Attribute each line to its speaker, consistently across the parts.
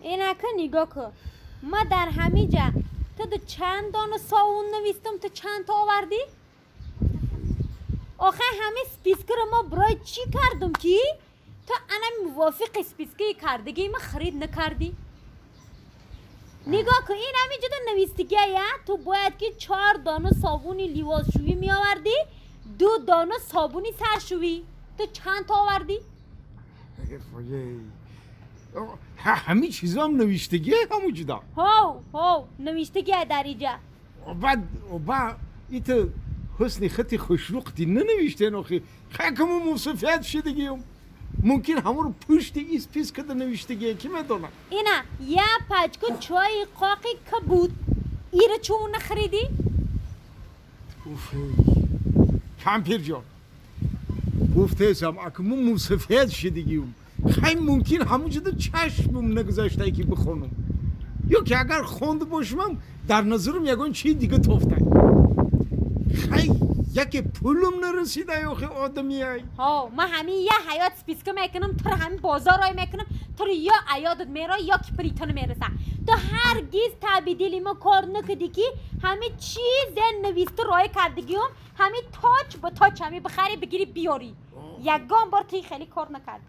Speaker 1: اینا که نگاه کن ما در همیجا تو دو چند دانه صابون نویستم تو چند تا آوردی؟ آخه همه سپیسکر ما برای چی کردم کی؟ تو انا موافق سپیسکری کردگی ما خرید نکردی؟ نگاه کن این همینجا تو نویستگی تو باید که 4 دانه صابونی لباسشویی می آوردی 2 دانه صابونی سرشویی تو چند تا آوردی؟
Speaker 2: همه چیزا هم نوشتگی همون جدا
Speaker 1: هاو نوشتگی در اینجا
Speaker 2: بعد ایت حسنی خطی خوشروقتی ننوشته نوخی خیلی مصفیت شدگیم ممکن همون رو پشت ایس پیس کده نوشتگی کی میدونم
Speaker 1: اینا یه پچکو چای قاقی که بود ایره چون نخریدی؟
Speaker 2: کمپیر جان گفته ازم اگه من مصفیت شدگیم خیلی ممکن همون جدا چشمم نگذاشته که بخونم یا که اگر خوند باشم در نظرم یکان چی دیگه توفته خیلی یکی پولم نرسیده یا خیلی آدمی های
Speaker 1: ما همین یه حیات سپیسکه میکنم تو همین بازار رای میکنم تو یا عیادت میره یا که پریتانه میرسه تو هرگیز تبدیلی ما کار نکدی که همین چیز نویسته رای کردگی هم همین تاچ با تاچ همین بخری بگیری بیاری یکان بار توی خیلی کار نکرد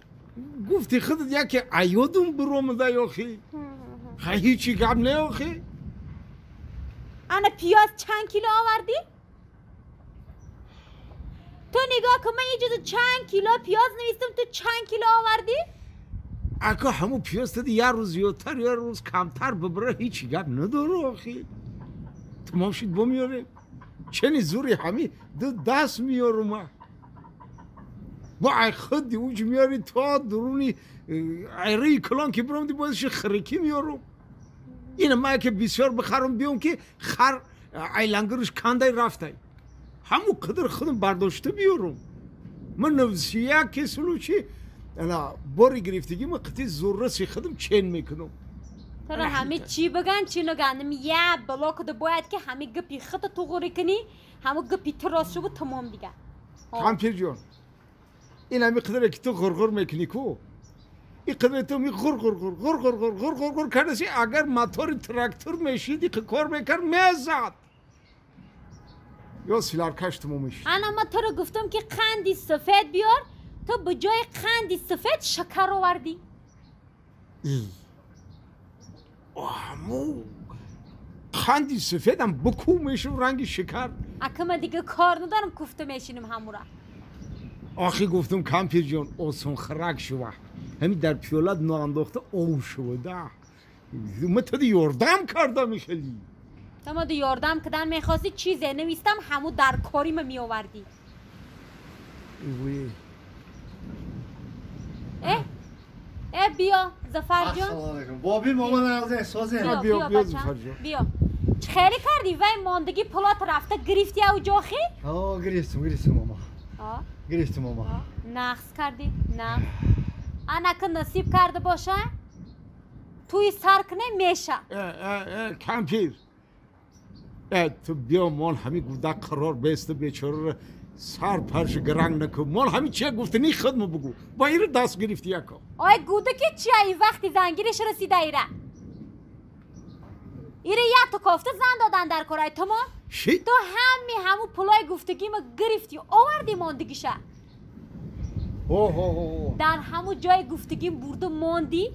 Speaker 2: گفتی خودت یکی عیادم برومده یا خیلی خیلی هیچی گم نه یا خیلی
Speaker 1: انا پیاز چند کیلو آوردی؟ تو نگاه که من یه جزو چند کیلو پیاز نویستم تو چند کیلو آوردی؟
Speaker 2: اگه همون پیاز تدی یه روز زیادتر یه روز کمتر ببره هیچی گپ نداره آخی تمام شد بمیاره چنی زوری همی دست میارم با خودی اوج میاری تا درونی ایره کلان که برام دی بازش خرکی میارم اینه من که بسیار بخرم بیام که خر ایلنگرش کنده رفته همون قدر خودم برداشته بیارم من نفسیه که سلوچی انا باری گرفتگی من قطعی زورسی خودم چین میکنم
Speaker 1: ترا همه چی بگن چی نگن یه بلاک ده باید که همه گپی خط تو غوری کنی همه گپی تراس شو تمام دیگه
Speaker 2: کامپیر جان این همه قدره که تو غرغر میکنی کو این قدره تو می غرغر کردسی اگر موتور تراکتور میشیدی که کار میکرد میزد یا سیلار کش تمام میشید
Speaker 1: انا ما تو رو گفتم که قندی سفید بیار تو به جای قندی سفید شکر آوردی
Speaker 2: آمو قندی سفیدم بکو میشم رنگ شکر
Speaker 1: اکه من دیگه کار ندارم کوفته میشینم همورا
Speaker 2: آخی گفتم کمپیر جان آسون خرک شوه همین در پیولت نانداخته او شده من تا یاردم کردم خیلی
Speaker 1: تو ما یاردم کردن میخواستی چیزه نویستم همو در کاری ما می آوردی بیا زفر جان
Speaker 3: بابی مامان نازه سازه
Speaker 2: بیا زفر جان
Speaker 1: بیا خیلی کردی وای ماندگی پلات رفته گرفتی او جاخی؟
Speaker 3: گرفتم ماما گرفتم ماما
Speaker 1: نقص کردی؟ نه انا که نصیب کرده باشه توی سرکنه میشه
Speaker 2: کمپیر تو بیا مال همین گودک قرار بیسته بیچاره سر پرش گرنگ نکن مال همین چیه گفتنی خودمو بگو با ایره دست گرفتی یکا
Speaker 1: آی گوده که چیه این وقتی زنگیرش رسیده ایره یک تو کافته زن دادن در کارای تمام
Speaker 2: شی؟
Speaker 1: تو همون پلای گفتگی ما گرفتی آوردی ماندگیشه در همون جای گفتگی برده ماندی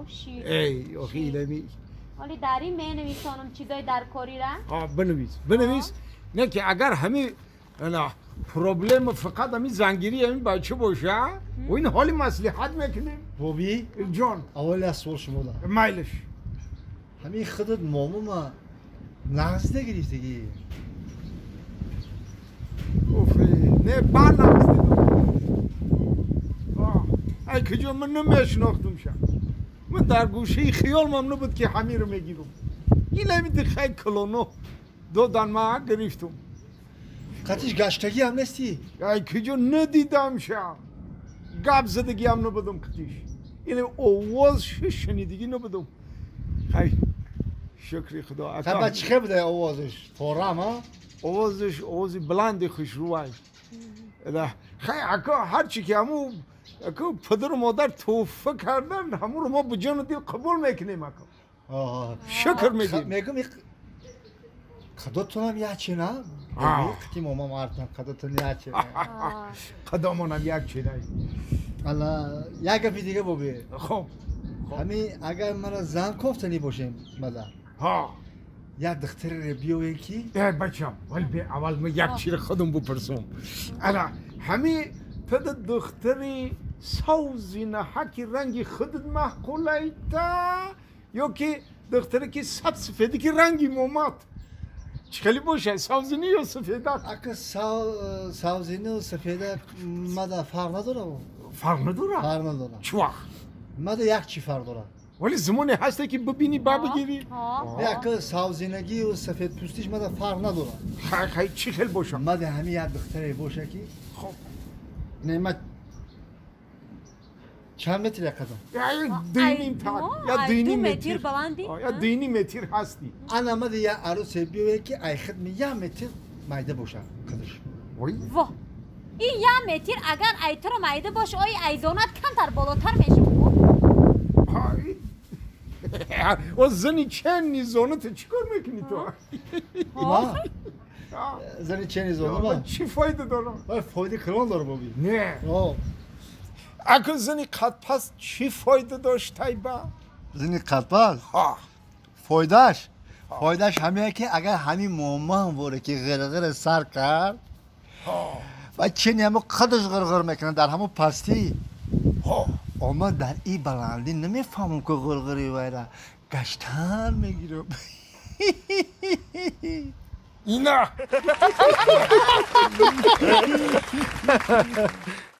Speaker 1: شیر
Speaker 2: ای آخی ایلمی
Speaker 1: ولی در این می نویسانم چیزای در کاری را
Speaker 2: بنویس نه که اگر همین پروبلم فقط همین زنگیری همین بچه باشه و این حالی مصلحت میکنیم
Speaker 3: بابی
Speaker 2: جان
Speaker 3: اول از سوال شما دارم
Speaker 2: مایلش
Speaker 3: همین خودت ماما ما نقص نگرفتگی
Speaker 2: نه بر نقص ای که جان من نمیشناختم شم من در گوشه خیال ممنوع بود که همین رو میگیرم این نمیده خیلی کلونو دادن ما گرفتم
Speaker 3: قطعش گشتگی هم نستی؟
Speaker 2: ای که جان ندیدم شم گب زدگی هم نبودم قطعش این آواز شنیدگی نبودم خیلی شکری خدا
Speaker 3: خب چه بوده آوازش؟ فارم ها؟
Speaker 2: آوازش آوازی بلند خوش روی خیلی اکا هرچی که همون اکو پدر و مادر توفه کردن همون رو ما به جان و دل قبول میکنیم اکو
Speaker 3: آه
Speaker 2: شکر میگیم
Speaker 3: میگم قدرتون هم یکی نه؟ که ماما مردم قدرتون یکی
Speaker 2: قدامون هم یک چی نهی
Speaker 3: حالا یک گفی دیگه بابی
Speaker 2: خب
Speaker 3: همین اگر من زن کفتنی باشیم مادر
Speaker 2: ها
Speaker 3: یک دختر رو بیاوین کی؟
Speaker 2: بچم ولی به اول ما یک چی رو خودم بپرسم الا همین پد دختری سوزی نه حکی رنگی خودت محقول ایتا یا که دختری که صد سفیدی که رنگی مومد چه خیلی باشه سوزینی یا سفیده
Speaker 3: اگه سوزینی و سفیده مادر فرق نداره
Speaker 2: فرق نداره
Speaker 3: فرق نداره
Speaker 2: چه وقت
Speaker 3: مادر یک چی فرق داره
Speaker 2: ولی زمانی هسته که ببینی با بگیری
Speaker 3: یک سوزینگی و سفید پوستیش مادر فرق نداره
Speaker 2: خیلی چی خیلی باشه
Speaker 3: مادر همین یک دختری باشه کی
Speaker 2: خب
Speaker 3: نعمت چند متر یک قدم
Speaker 2: یا دینی تا یا دینی متر
Speaker 1: بلندی
Speaker 2: یا دینی متر هستی
Speaker 3: انا مادر یک عروس بیاوین که ای خدمت یک متر مایده باشه قدرش
Speaker 2: وای
Speaker 1: وا این یه متر اگر ایتر مایده باشه آی ایزانت کمتر بالاتر میشه
Speaker 2: و زنی چند نیزانه تو چی کار میکنی تو؟
Speaker 3: ما زنی چه نیزانه ما؟
Speaker 2: چی فایده داره؟
Speaker 3: فایده کلان داره بابی
Speaker 2: نه اگه زنی قد پس چی فایده داشت تایبا؟
Speaker 3: زنی قد پس؟ فایدهش همه که اگر همین مامان بوره که غرغر سر کرد و چنی همه قدش غرغر میکنه در همون پستی اما در این بلندی نمیفهمم که غرغری وایره گشتن میگیرم
Speaker 2: اینا